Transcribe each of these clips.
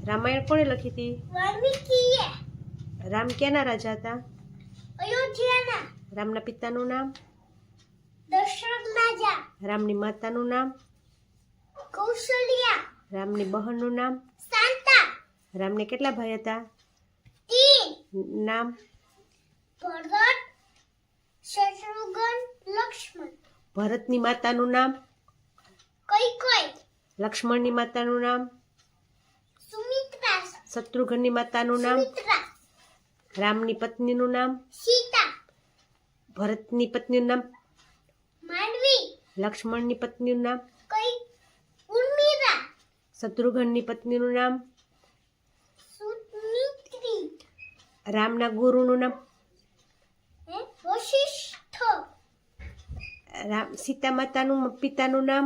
રામાયણ કોણે લખી હતી? વાલ્મીકીએ. રામ ક્યાંના રાજા હતા? અયોધ્યાના. રામના પિતાનું નામ? દશરથ રાજા. રામની માતાનું નામ? કૌશલ્યા. રામની બહેનનું નામ? શાંતા. રામને કેટલા ભાઈ હતા? 3. નામ? ભરત, શત્રુઘ્ન, લક્ષ્મણ. ભરતની માતાનું નામ? કૈકેયી. લક્ષ્મણની માતાનું નામ? સુમિત્રા. શત્રુઘ્નની માતાનું નામ? સુમિત્રા. રામની પત્નીનું નામ? સીતા. ભરતની પત્નીનું નામ? માંડવી. લક્ષ્મણની પત્નીનું નામ? ઉર્મિલા. શત્રુઘ્નની પત્નીનું નામ? સુમિત્રી. રામના ગુરુનું નામ? વશિષ્ઠ. સીતા માતાનું પિતાનું નામ?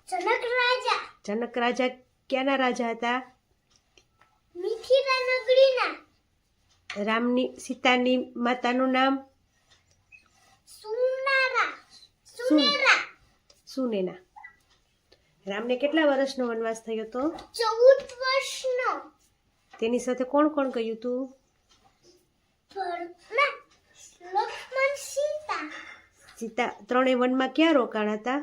જનક રાજા. જનક રાજા ક્યાંના રાજા હતા? મિથિલા નગરીના. રામની સીતાની માતાનું નામ? સુનેના. રામને કેટલા વર્ષનો વનવાસ થયો હતો? 14 વર્ષનો. તેની સાથે કોણ કોણ ગયું હતું? લક્ષ્મણ, સીતા. સીતા ત્રણેય વનમાં ક્યાં રોકાણ હતા?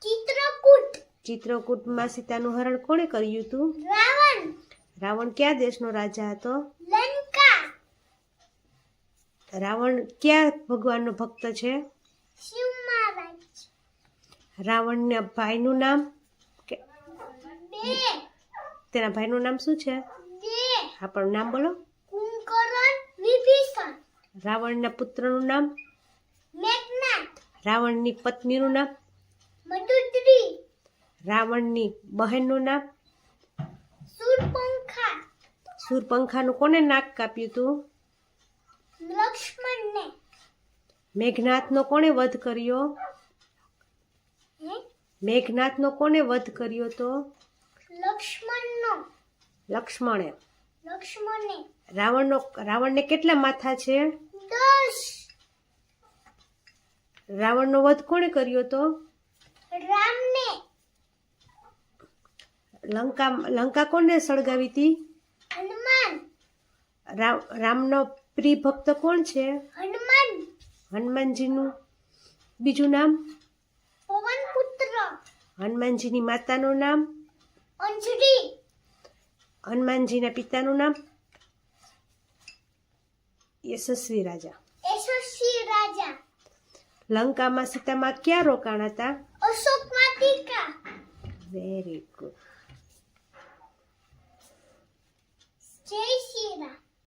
ચિત્રકૂટ. ચિત્રકૂટમાં સીતાનું હરણ કોણે કર્યું હતું? રાવણ. રાવણ કયા દેશનો રાજા હતો? લંકા. રાવણ કયા ભગવાનનો ભક્ત છે? શિવ મહારાજ. રાવણના ભાઈનું નામ? 2. તેના ભાઈનું નામ શું છે? 2. આપણું નામ બોલો. કુંભકર્ણ, વિભીષણ. રાવણના પુત્રનું નામ? મેઘનાદ. રાવણની પત્નીનું નામ? મંદોદરી. રાવણની બહેનનું નામ? શૂર્પણખા. શૂરપંખાનું કોને નાક કાપ્યું હતું? લક્ષ્મણને. મેઘનાથનો કોણે વધ કર્યો? મેઘનાથનો કોને વધ કર્યો તો? લક્ષ્મણનો. લક્ષ્મણે. લક્ષ્મણે. રાવણને કેટલા માથા છે? 10. રાવણનો વધ કોણે કર્યો તો? રામને. લંકા કોને સળગાવી હતી? હનુમાન. રામનો પ્રિય ભક્ત કોણ છે? હનુમાન. હનુમાનજીનું બીજું નામ? પવનપુત્ર. હનુમાનજીની માતાનું નામ? અંજલિ. હનુમાનજીના પિતાનું નામ? યશસ્વી રાજા. યશસ્વી રાજા. લંકામાં સીતામાં ક્યાં રોકાણ હતા? અશોક વાટિકા. Very good.